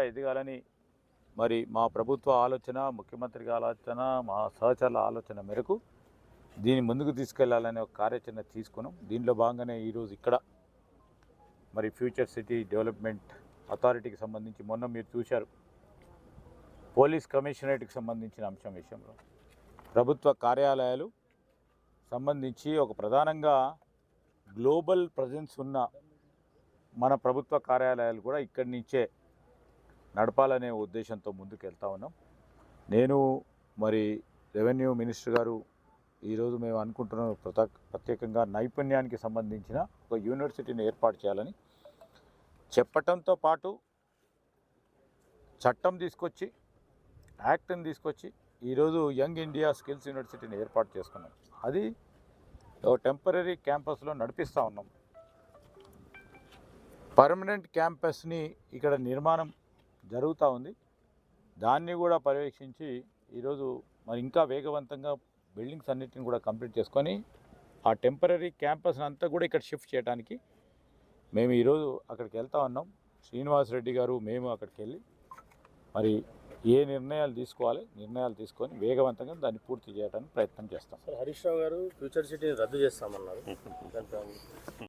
సిటీగా ఎదగాలని మరి మా ప్రభుత్వ ఆలోచన, ముఖ్యమంత్రి ఆలోచన, మా సహచరుల ఆలోచన మేరకు దీన్ని ముందుకు తీసుకెళ్లాలనే ఒక కార్యాచరణ తీసుకున్నాం. దీనిలో భాగంగానే ఈరోజు ఇక్కడ మరి ఫ్యూచర్ సిటీ డెవలప్మెంట్ అథారిటీకి సంబంధించి మొన్న మీరు చూశారు పోలీస్ కమిషనరేట్కి సంబంధించిన అంశం విషయంలో ప్రభుత్వ కార్యాలయాలు సంబంధించి ఒక ప్రధానంగా గ్లోబల్ ప్రజెన్స్ ఉన్న మన ప్రభుత్వ కార్యాలయాలు కూడా ఇక్కడి నుంచే నడపాలనే ఉద్దేశంతో ముందుకు వెళ్తా ఉన్నాం. నేను మరి రెవెన్యూ మినిస్టర్ గారు ఈరోజు మేము అనుకుంటున్నాం ప్రత్యేకంగా నైపుణ్యానికి సంబంధించిన ఒక యూనివర్సిటీని ఏర్పాటు చేయాలని చెప్పటంతో పాటు చట్టం తీసుకొచ్చి యాక్ట్ని తీసుకొచ్చి ఈరోజు యంగ్ ఇండియా స్కిల్స్ యూనివర్సిటీని ఏర్పాటు చేసుకున్నాం. అది టెంపరీ క్యాంపస్లో నడిపిస్తూ ఉన్నాం. పర్మనెంట్ క్యాంపస్ని ఇక్కడ నిర్మాణం జరుగుతూ ఉంది. దాన్ని కూడా పర్యవేక్షించి ఈరోజు మరి ఇంకా వేగవంతంగా బిల్డింగ్స్ అన్నిటిని కూడా కంప్లీట్ చేసుకొని ఆ టెంపరీ క్యాంపస్ని అంతా కూడా ఇక్కడ షిఫ్ట్ చేయడానికి మేము ఈరోజు అక్కడికి వెళ్తా ఉన్నాం. శ్రీనివాస్ రెడ్డి గారు మేము అక్కడికి వెళ్ళి మరి ఏ నిర్ణయాలు తీసుకోవాలి, నిర్ణయాలు తీసుకొని వేగవంతంగా దాన్ని పూర్తి చేయడానికి ప్రయత్నం చేస్తాం. హరీష్ రావు గారు ఫ్యూచర్ సిటీని రద్దు చేస్తామన్నారు.